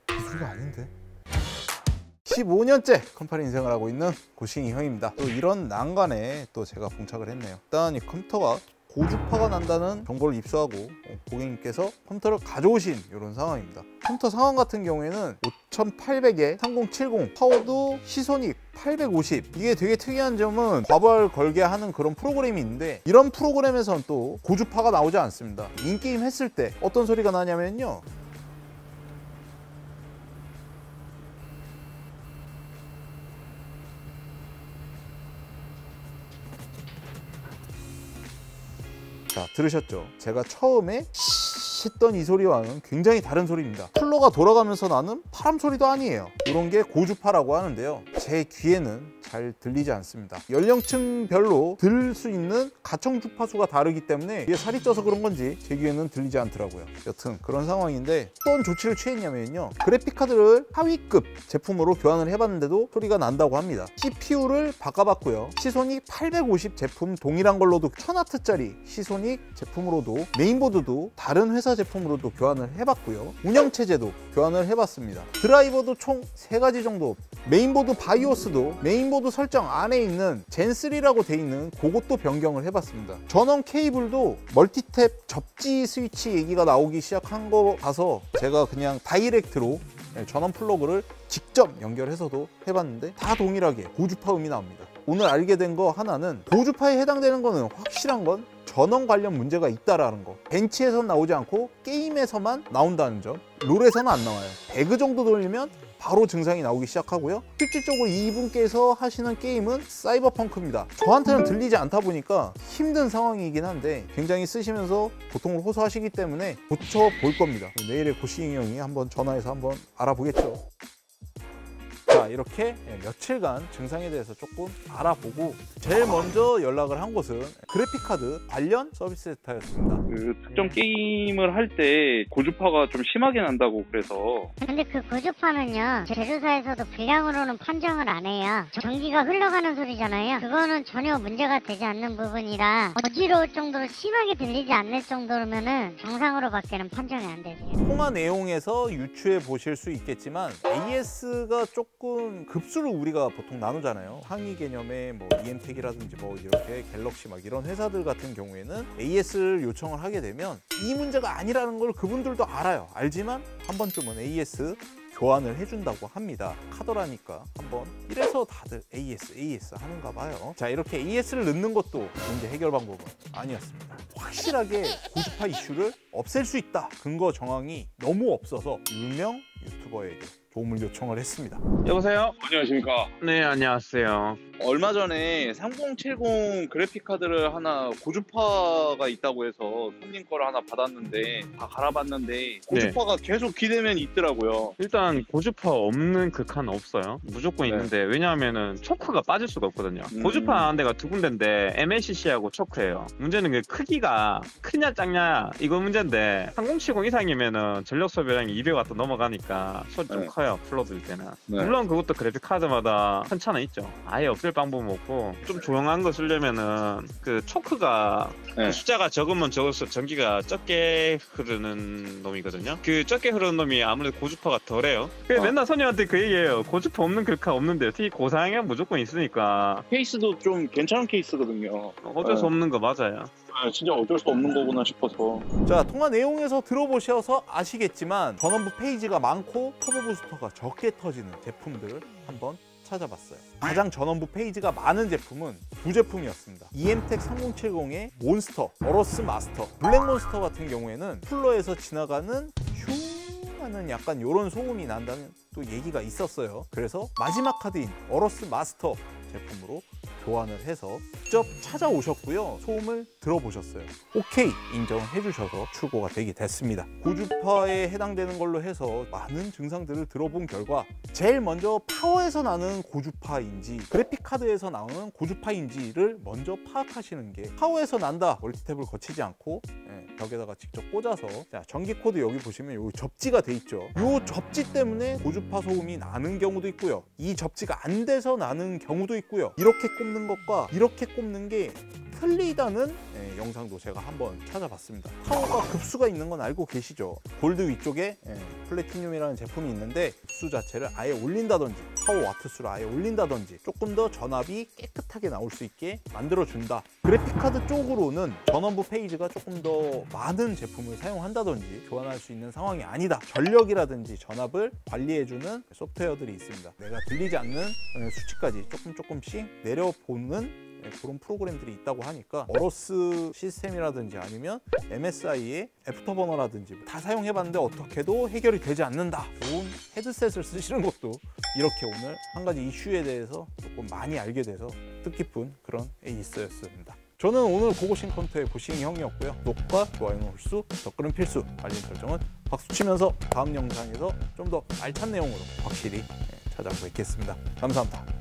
기술가 아닌데. 15년째 컴파니 인생을 하고 있는 고싱이 형입니다. 또 이런 난관에 또 제가 봉착을 했네요. 일단 이 컴퓨터가 고주파가 난다는 정보를 입수하고 고객님께서 컴퓨터를 가져오신 이런 상황입니다. 컴퓨터 상황 같은 경우에는 5800에 3070 파워도 시소닉 850. 이게 되게 특이한 점은 과부하를 걸게 하는 그런 프로그램이 있는데, 이런 프로그램에서는 또 고주파가 나오지 않습니다. 인게임 했을 때 어떤 소리가 나냐면요, 자, 들으셨죠? 제가 처음에 했던 이 소리와는 굉장히 다른 소리입니다. 쿨러가 돌아가면서 나는 바람 소리도 아니에요. 이런 게 고주파라고 하는데요, 제 귀에는 잘 들리지 않습니다. 연령층별로 들을 수 있는 가청 주파수가 다르기 때문에 이게 살이 쪄서 그런 건지 제 귀에는 들리지 않더라고요. 여튼 그런 상황인데, 어떤 조치를 취했냐면요, 그래픽카드를 하위급 제품으로 교환을 해봤는데도 소리가 난다고 합니다. CPU를 바꿔봤고요, 시소닉 850 제품 동일한 걸로도 1000W짜리 시소닉 제품으로도, 메인보드도 다른 회사 제품으로도 교환을 해봤고요, 운영체제도 교환을 해봤습니다. 드라이버도 총 3가지 정도, 메인보드 바이오스도 메인보드 설정 안에 있는 젠3라고 돼 있는 그것도 변경을 해봤습니다. 전원 케이블도 멀티탭 접지 스위치 얘기가 나오기 시작한 거 봐서 제가 그냥 다이렉트로 전원 플러그를 직접 연결해서도 해봤는데 다 동일하게 고주파음이 나옵니다. 오늘 알게 된 거 하나는, 고주파에 해당되는 거는 확실한 건 전원 관련 문제가 있다라는 거. 벤치에선 나오지 않고 게임에서만 나온다는 점. 롤에서는 안 나와요. 배그 정도 돌리면 바로 증상이 나오기 시작하고요. 실질적으로 이분께서 하시는 게임은 사이버펑크입니다. 저한테는 들리지 않다 보니까 힘든 상황이긴 한데, 굉장히 쓰시면서 고통을 호소하시기 때문에 고쳐볼 겁니다. 내일의 고싱이 형이 한번 전화해서 한번 알아보겠죠. 자, 이렇게 며칠간 증상에 대해서 조금 알아보고 제일 먼저 연락을 한 곳은 그래픽카드 관련 서비스 센터였습니다. 그 특정 게임을 할 때 고주파가 좀 심하게 난다고 그래서. 근데 그 고주파는요, 제조사에서도 불량으로는 판정을 안 해요. 전기가 흘러가는 소리잖아요. 그거는 전혀 문제가 되지 않는 부분이라, 어지러울 정도로 심하게 들리지 않을 정도면은 정상으로밖에는 판정이 안 되세요. 통화 내용에서 유추해 보실 수 있겠지만, AS가 조금 급수를 우리가 보통 나누잖아요. 상위 개념의 뭐 EM텍이라든지 뭐 이렇게 갤럭시 막 이런 회사들 같은 경우에는 AS를 요청을 하게 되면 이 문제가 아니라는 걸 그분들도 알아요. 알지만 한 번쯤은 AS 교환을 해준다고 합니다. 카더라니까 한번. 이래서 다들 AS 하는가 봐요. 자, 이렇게 AS를 넣는 것도 문제 해결 방법은 아니었습니다. 확실하게 고주파 이슈를 없앨 수 있다, 근거 정황이 너무 없어서 유명 유튜버에게 도움을 요청을 했습니다. 여보세요? 안녕하십니까? 네, 안녕하세요. 얼마 전에 3070 그래픽카드를 하나 고주파가 있다고 해서 손님 거를 하나 받았는데 다 갈아봤는데 고주파가 계속 기대면 있더라고요. 일단 고주파 없는 극한 없어요. 무조건 있는데, 왜냐하면은 초크가 빠질 수가 없거든요. 고주파 하는 데가 두 군데인데 MLCC하고 초크예요. 문제는 그 크기가 크냐 작냐 이거 문제인데, 3070 이상이면은 전력 소비량이 200W 넘어가니까 소리 좀 커요. 풀러들 때는. 물론 그것도 그래픽 카드마다 편차는 있죠. 아예 없앨 방법은 없고, 좀 조용한 거 쓰려면은 그 초크가 그 숫자가 적으면 적을수록 전기가 적게 흐르는 놈이거든요. 그 적게 흐르는 놈이 아무래도 고주파가 덜해요. 그래서 맨날 손님한테 그 얘기해요. 고주파 없는 글카 없는데 특히 고사양은 무조건 있으니까. 케이스도 좀 괜찮은 케이스거든요. 어쩔 수 없는 거 맞아요. 진짜 어쩔 수 없는 거구나 싶어서. 자, 통화 내용에서 들어보셔서 아시겠지만 전원부 페이지가 많고 터보 부스터가 적게 터지는 제품들을 한번 찾아봤어요. 가장 전원부 페이지가 많은 제품은 두 제품이었습니다. EM텍 3070의 몬스터, 어로스 마스터. 블랙몬스터 같은 경우에는 쿨러에서 지나가는 슝 하는 약간 이런 소음이 난다는 또 얘기가 있었어요. 그래서 마지막 카드인 어로스 마스터 제품으로 교환을 해서 직접 찾아오셨고요. 소음을 들어보셨어요. 오케이 인정을 해주셔서 출고가 되게 됐습니다. 고주파에 해당되는 걸로 해서 많은 증상들을 들어본 결과, 제일 먼저 파워에서 나는 고주파인지 그래픽카드에서 나오는 고주파인지를 먼저 파악하시는 게, 파워에서 난다 멀티탭을 거치지 않고 벽에다가 직접 꽂아서, 자, 전기 코드 여기 보시면 요 접지가 돼 있죠. 요 접지 때문에 고주파 소음이 나는 경우도 있고요. 이 접지가 안 돼서 나는 경우도 있고요. 이렇게 꼽는 것과 이렇게 꼽는 게 틀리다는 영상도 제가 한번 찾아봤습니다. 파워가 급수가 있는 건 알고 계시죠? 골드 위쪽에 플래티늄이라는 제품이 있는데 수 자체를 아예 올린다든지 파워 와트수를 아예 올린다든지 조금 더 전압이 깨끗하게 나올 수 있게 만들어준다. 그래픽카드 쪽으로는 전원부 페이지가 조금 더 많은 제품을 사용한다든지 교환할 수 있는 상황이 아니다. 전력이라든지 전압을 관리해주는 소프트웨어들이 있습니다. 내가 들리지 않는 수치까지 조금씩 내려보는 그런 프로그램들이 있다고 하니까 어로스 시스템이라든지 아니면 MSI의 애프터버너라든지 다 사용해봤는데 어떻게도 해결이 되지 않는다. 좋은 헤드셋을 쓰시는 것도 이렇게 오늘 한 가지 이슈에 대해서 조금 많이 알게 돼서 뜻깊은 그런 에이스였습니다. 저는 오늘 고고싱 컴퓨터의 고싱이 형이었고요. 구독과 좋아요는 홀수, 댓글은 필수, 알림 설정은 박수 치면서 다음 영상에서 좀 더 알찬 내용으로 확실히 찾아뵙겠습니다. 감사합니다.